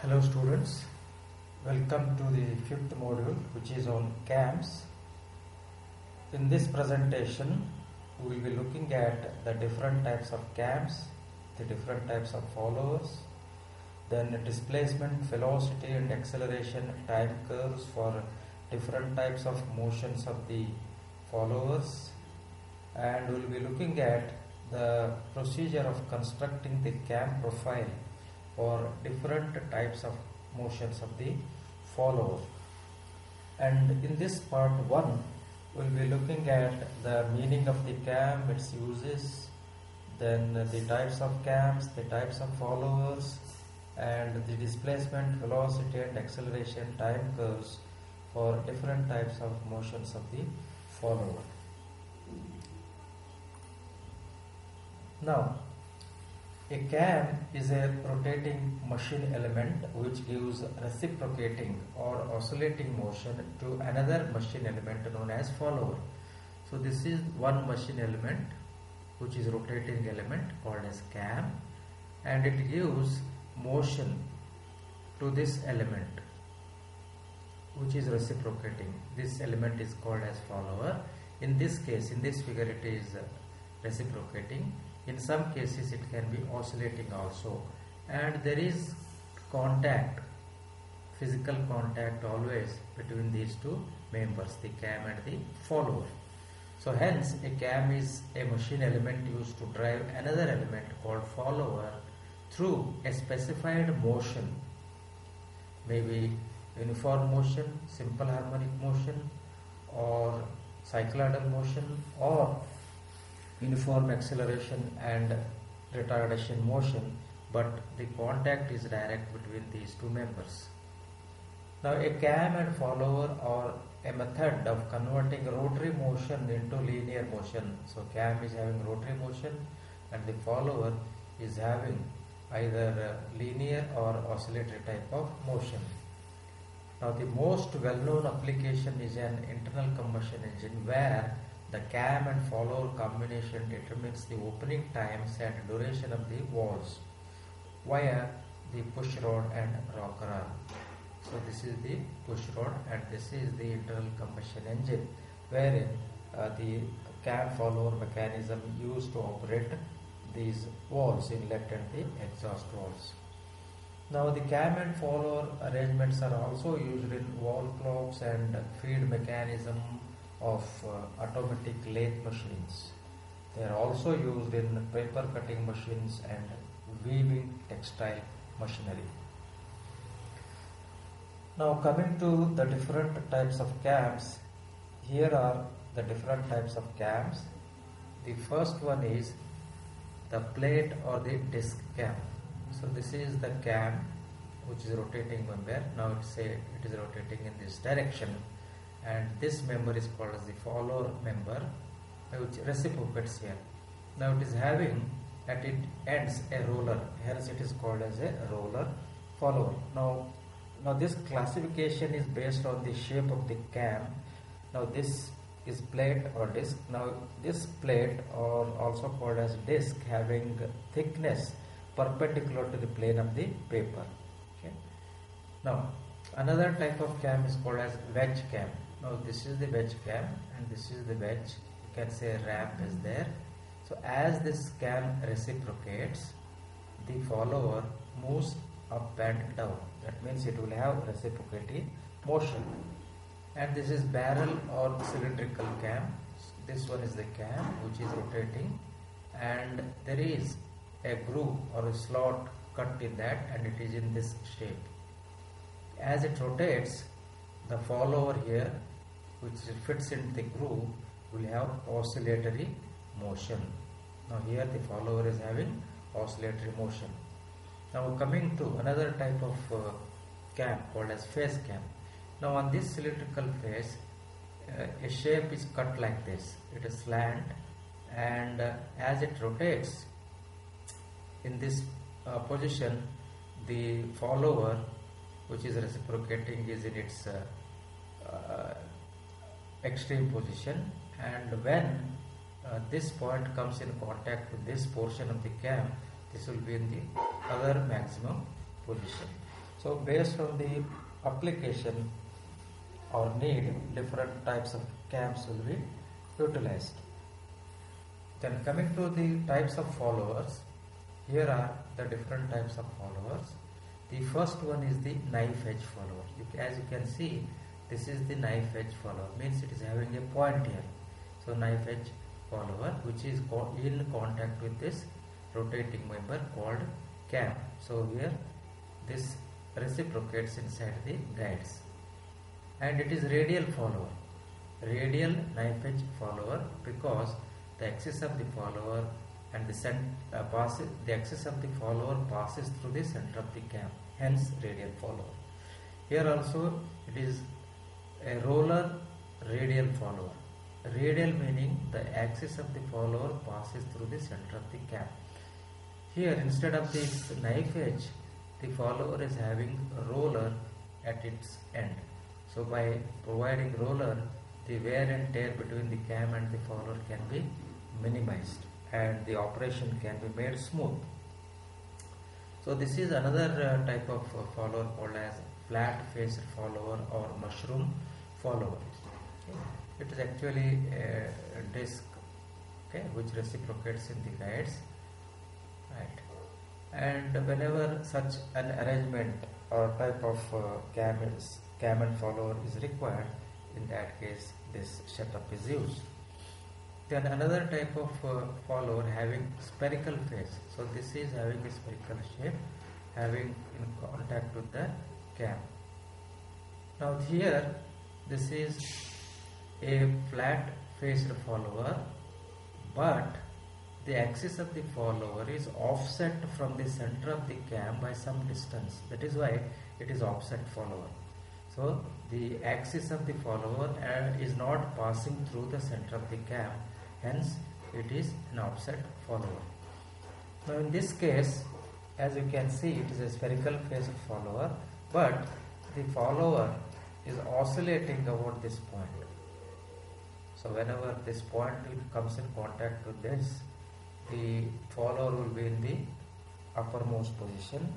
Hello students, welcome to the fifth module which is on CAMs. In this presentation we will be looking at the different types of CAMs, the different types of followers, then displacement, velocity and acceleration time curves for different types of motions of the followers, and we will be looking at the procedure of constructing the CAM profile for different types of motions of the follower. And in this part 1 we will be looking at the meaning of the CAM, its uses, then the types of CAMs, the types of followers, and the displacement, velocity and acceleration time curves for different types of motions of the follower. Now, a cam is a rotating machine element which gives reciprocating or oscillating motion to another machine element known as follower. So this is one machine element which is rotating element called as cam, and it gives motion to this element which is reciprocating. This element is called as follower. In this case, in this figure, it is reciprocating. In some cases it can be oscillating also, and there is contact, physical contact always between these two members, the cam and the follower. So hence a cam is a machine element used to drive another element called follower through a specified motion, maybe uniform motion, simple harmonic motion, or cycloidal motion, or uniform acceleration and retardation motion, but the contact is direct between these two members. Now a cam and follower are a method of converting rotary motion into linear motion. So cam is having rotary motion and the follower is having either linear or oscillatory type of motion. Now the most well-known application is an internal combustion engine where the cam and follower combination determines the opening times and duration of the valves via the push rod and rocker arm. So this is the push rod and this is the internal combustion engine, wherein the cam follower mechanism used to operate these valves, inlet and the exhaust valves. Now the cam and follower arrangements are also used in valve clocks and feed mechanism of automatic lathe machines. They are also used in paper cutting machines and weaving textile machinery. Now coming to the different types of cams, here are the different types of cams. The first one is the plate or the disc cam. So this is the cam which is rotating member. Now it is rotating in this direction, and this member is called as the follower member which reciprocates here. Now it is having at its ends a roller, hence it is called as a roller follower. Now this classification is based on the shape of the cam. Now this is plate or disc. Now this plate, or also called as disc, having thickness perpendicular to the plane of the paper. Okay. Now another type of cam is called as wedge cam. Now this is the wedge cam and this is the wedge. You can say a ramp is there. So as this cam reciprocates, the follower moves up and down. That means it will have reciprocating motion. And this is barrel or cylindrical cam. This one is the cam which is rotating, and there is a groove or a slot cut in that, and it is in this shape. As it rotates, the follower here, which fits in the groove, will have oscillatory motion. Now here the follower is having oscillatory motion. Now coming to another type of cam called as face cam. Now on this cylindrical face, a shape is cut like this. It is slant, and as it rotates in this position, the follower which is reciprocating is in its extreme position, and when this point comes in contact with this portion of the cam, this will be in the other maximum position. So based on the application or need, different types of cams will be utilized. Then coming to the types of followers, here are the different types of followers. The first one is the knife edge follower. As you can see, this is the knife edge follower, means it is having a point here. So knife edge follower, which is in contact with this rotating member called cam. So here this reciprocates inside the guides. And it is radial follower, radial knife edge follower, because the axis of the follower and the axis of the follower passes through the center of the cam, hence radial follower. Here also it is a roller radial follower. Radial meaning the axis of the follower passes through the center of the cam. Here instead of this knife edge, the follower is having a roller at its end. So by providing roller, the wear and tear between the cam and the follower can be minimized and the operation can be made smooth. So this is another type of follower called as flat faced follower or mushroom follower. Okay. It is actually a disc, okay, which reciprocates in the guides, right? And whenever such an arrangement or type of cam and follower is required, in that case this setup is used. Then another type of follower having spherical face. So this is having a spherical shape, having in contact with the cam. Now here this is a flat faced follower, but the axis of the follower is offset from the center of the cam by some distance. That is why it is offset follower. So the axis of the follower is not passing through the center of the cam, hence it is an offset follower. Now in this case, as you can see, it is a spherical faced follower, but the follower is oscillating about this point. So whenever this point comes in contact with this, the follower will be in the uppermost position,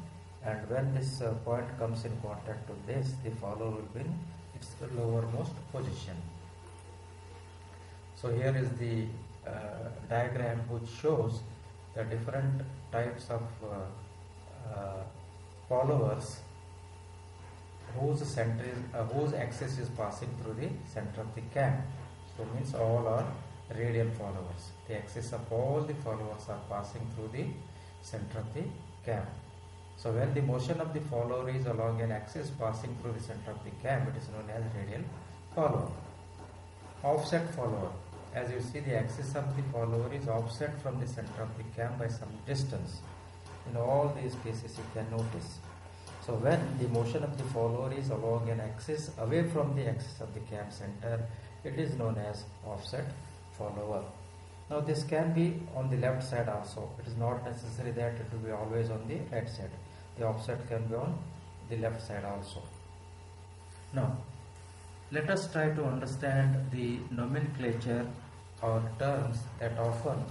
and when this point comes in contact with this, the follower will be in its lowermost position. So here is the diagram which shows the different types of followers whose axis is passing through the center of the cam. So means all are radial followers. The axis of all the followers are passing through the center of the cam. So when the motion of the follower is along an axis passing through the center of the cam, it is known as radial follower. Offset follower. As you see, the axis of the follower is offset from the center of the cam by some distance. In all these cases you can notice. So when the motion of the follower is along an axis away from the axis of the cam center, it is known as offset follower. Now this can be on the left side also. It is not necessary that it will be always on the right side. The offset can be on the left side also. Now let us try to understand the nomenclature or terms that often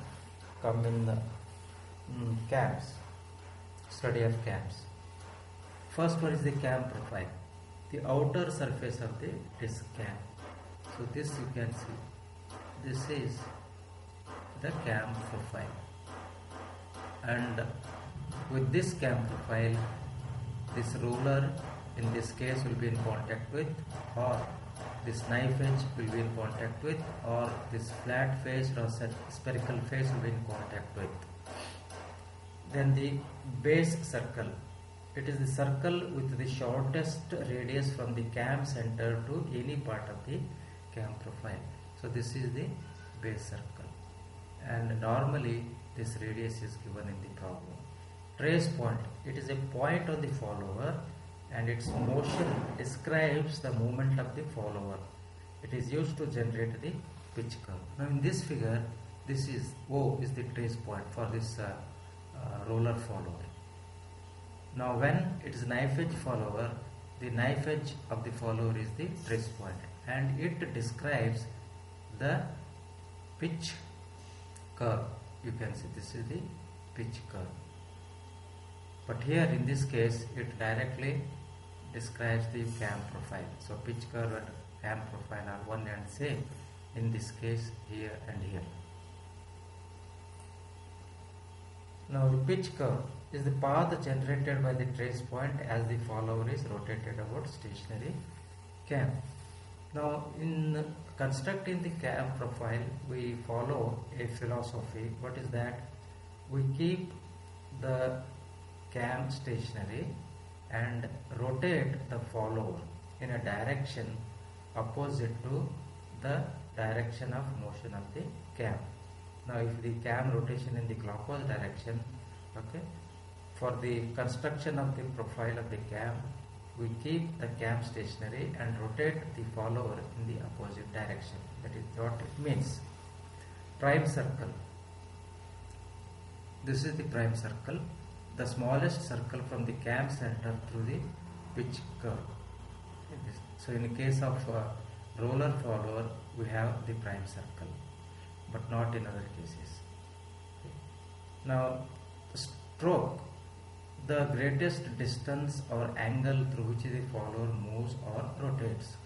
come in the cams, study of cams. First one is the cam profile, the outer surface of the disc cam. So this you can see, this is the cam profile, and with this cam profile, this roller in this case will be in contact with, or this knife edge will be in contact with, or this flat face or spherical face will be in contact with. Then the base circle, it is the circle with the shortest radius from the cam center to any part of the cam profile. So this is the base circle, and normally this radius is given in the problem. Trace point, it is a point on the follower and its motion describes the movement of the follower. It is used to generate the pitch curve. Now in this figure, this is O is the trace point for this roller follower. Now when it is knife edge follower, the knife edge of the follower is the trace point, and it describes the pitch curve. You can see this is the pitch curve. But here in this case, it directly describes the cam profile. So pitch curve and cam profile are one and same in this case here and here. Now the pitch curve is the path generated by the trace point as the follower is rotated about stationary cam. Now in constructing the cam profile we follow a philosophy. What is that? We keep the cam stationary and rotate the follower in a direction opposite to the direction of motion of the cam. Now if the cam rotation in the clockwise direction, okay, for the construction of the profile of the cam we keep the cam stationary and rotate the follower in the opposite direction. That is what it means. Prime circle. This is the prime circle, the smallest circle from the cam center through the pitch curve. So in the case of roller follower we have the prime circle, but not in other cases. Now stroke, the greatest distance or angle through which the follower moves or rotates.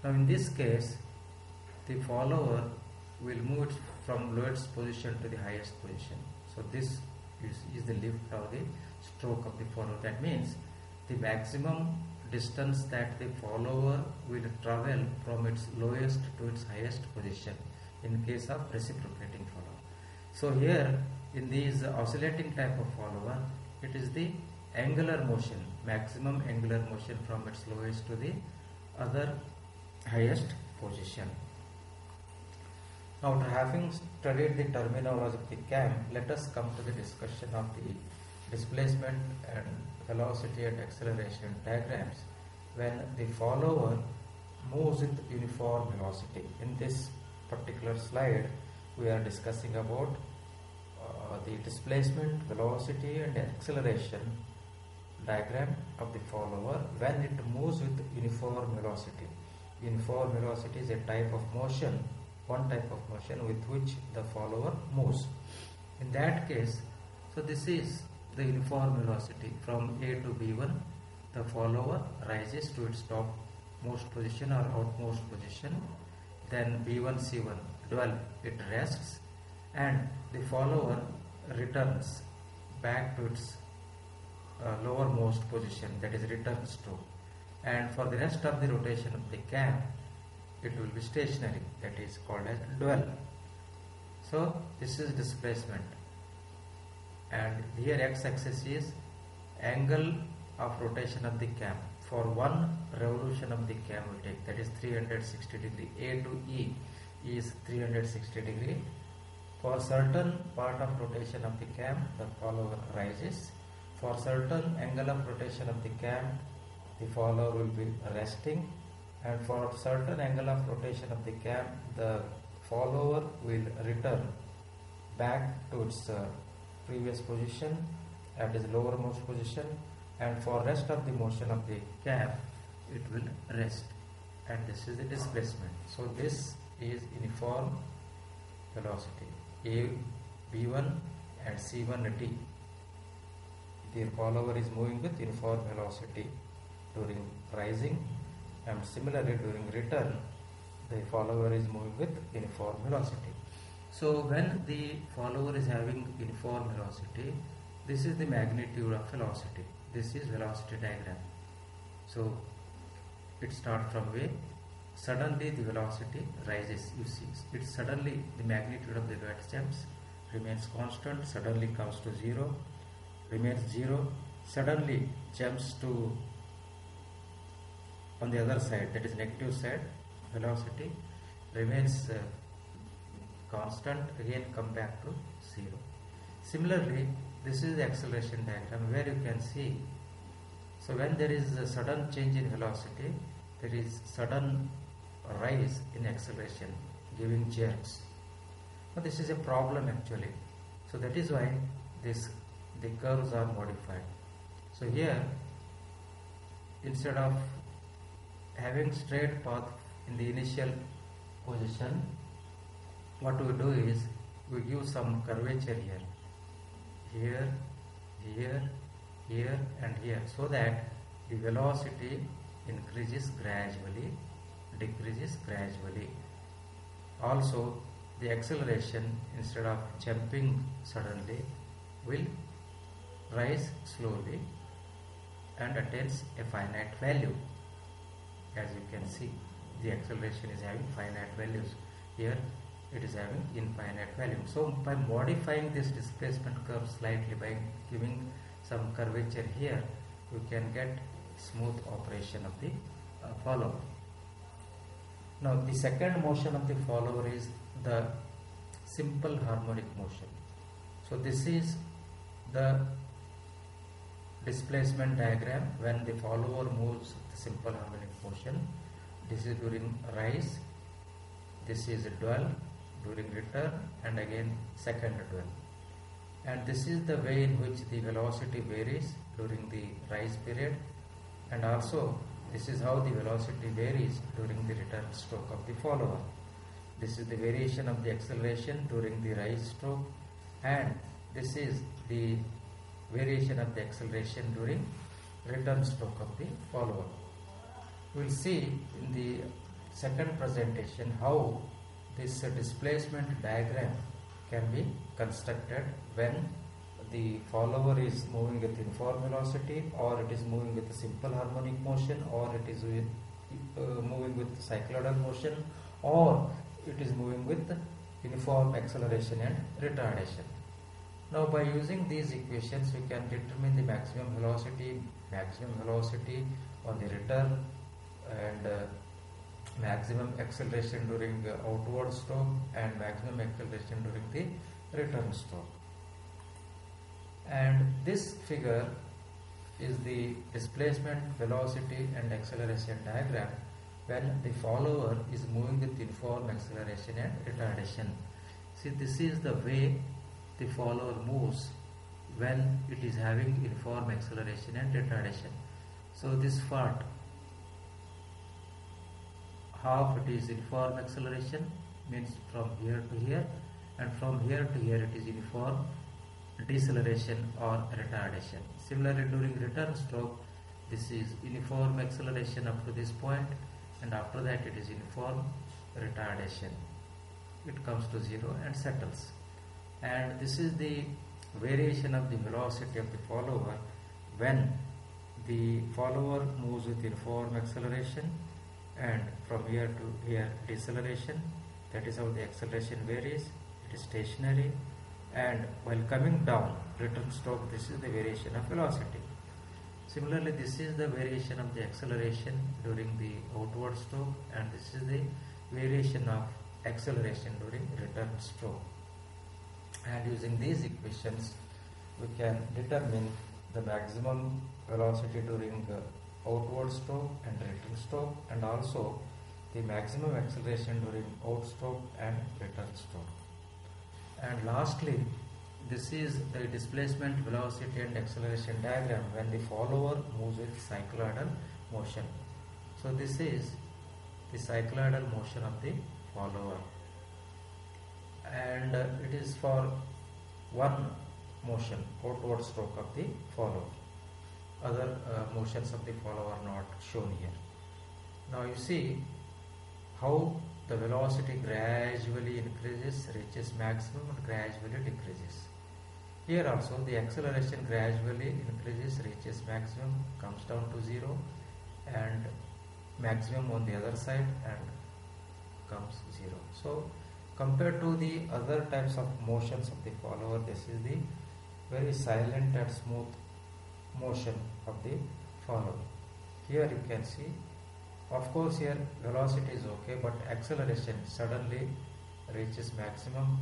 Now in this case the follower will move from lowest position to the highest position. So this is the lift of the stroke of the follower. That means the maximum distance that the follower will travel from its lowest to its highest position in case of reciprocating follower. So here in these oscillating type of follower, it is the angular motion, maximum angular motion from its lowest to the other highest position. After having studied the terminology of the cam, let us come to the discussion of the displacement and velocity and acceleration diagrams when the follower moves with uniform velocity. In this particular slide, we are discussing about the displacement, velocity and acceleration diagram of the follower when it moves with uniform velocity. Uniform velocity is a type of motion, one type of motion with which the follower moves. In that case, so this is the uniform velocity. From A to B1, the follower rises to its topmost position or outmost position. Then B1, C1, dwell, it rests, and the follower returns back to its lowermost position, that is returns to. And for the rest of the rotation of the cam, it will be stationary, that is called as dwell. So this is displacement, and here x-axis is angle of rotation of the cam. For one revolution of the cam we take, that is 360 degree. A to E is 360 degree. For certain part of rotation of the cam, the follower rises. For certain angle of rotation of the cam, the follower will be resting, and for certain angle of rotation of the cam, the follower will return back to its previous position, that is lowermost position, and for rest of the motion of the cam, it will rest, and this is the displacement. So this is uniform velocity. A, B1 and C1 T. The follower is moving with uniform velocity during rising, and similarly during return the follower is moving with uniform velocity. So when the follower is having uniform velocity, this is the magnitude of velocity. This is velocity diagram. So it starts from where suddenly the velocity rises. You see, it suddenly the magnitude of the red jumps remains constant, suddenly comes to 0, remains 0, suddenly jumps to on the other side, that is negative side, velocity remains constant, again come back to 0. Similarly, this is the acceleration diagram where you can see, so when there is a sudden change in velocity, there is sudden rise in acceleration giving jerks. Now this is a problem actually. So that is why the curves are modified. So here, instead of having straight path in the initial position, what we do is we give some curvature here, here, here, here and here, so that the velocity increases gradually, decreases gradually. Also, the acceleration, instead of jumping suddenly, will rise slowly and attains a finite value. As you can see, the acceleration is having finite values. Here it is having infinite value. So by modifying this displacement curve slightly, by giving some curvature here, you can get smooth operation of the follower. Now the second motion of the follower is the simple harmonic motion. So this is the displacement diagram when the follower moves the simple harmonic motion. This is during rise, this is dwell, during return, and again second dwell. And this is the way in which the velocity varies during the rise period, and also this is how the velocity varies during the return stroke of the follower. This is the variation of the acceleration during the rise stroke, and this is the variation of the acceleration during return stroke of the follower. We will see in the second presentation how this displacement diagram can be constructed when the follower is moving with uniform velocity, or it is moving with a simple harmonic motion, or it is moving with cycloidal motion, or it is moving with uniform acceleration and retardation. Now by using these equations, we can determine the maximum velocity on the return, and maximum acceleration during the outward stroke, and maximum acceleration during the return stroke. And this figure is the displacement, velocity and acceleration diagram when the follower is moving with uniform acceleration and retardation. See, this is the way the follower moves when it is having uniform acceleration and retardation. So this part, half it is uniform acceleration, means from here to here, and from here to here it is uniform deceleration or retardation. Similarly, during return stroke, this is uniform acceleration up to this point, and after that it is uniform retardation. It comes to zero and settles. And this is the variation of the velocity of the follower when the follower moves with uniform acceleration, and from here to here deceleration. That is how the acceleration varies. It is stationary, and while coming down return stroke, this is the variation of velocity. Similarly, this is the variation of the acceleration during the outward stroke, and this is the variation of acceleration during return stroke. And using these equations, we can determine the maximum velocity during outward stroke and return stroke, and also the maximum acceleration during out stroke and return stroke. And lastly, this is the displacement, velocity and acceleration diagram when the follower moves with cycloidal motion. So this is the cycloidal motion of the follower, and it is for one motion, outward stroke of the follower. Other motions of the follower are not shown here. Now you see how the velocity gradually increases, reaches maximum, and gradually decreases. Here also the acceleration gradually increases, reaches maximum, comes down to zero, and maximum on the other side and comes zero. So compared to the other types of motions of the follower, this is the very silent and smooth motion of the follower. Here you can see, of course here velocity is okay, but acceleration suddenly reaches maximum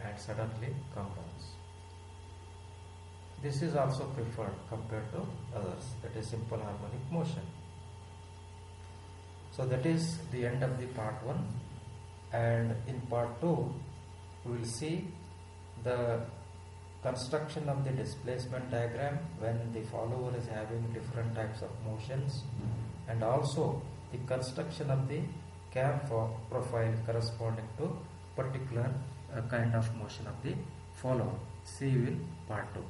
and suddenly comes down. This is also preferred compared to others, that is simple harmonic motion. So that is the end of the part 1, and in part 2 we will see the construction of the displacement diagram when the follower is having different types of motions, and also the construction of the cam profile corresponding to particular kind of motion of the follower. See you in part 2.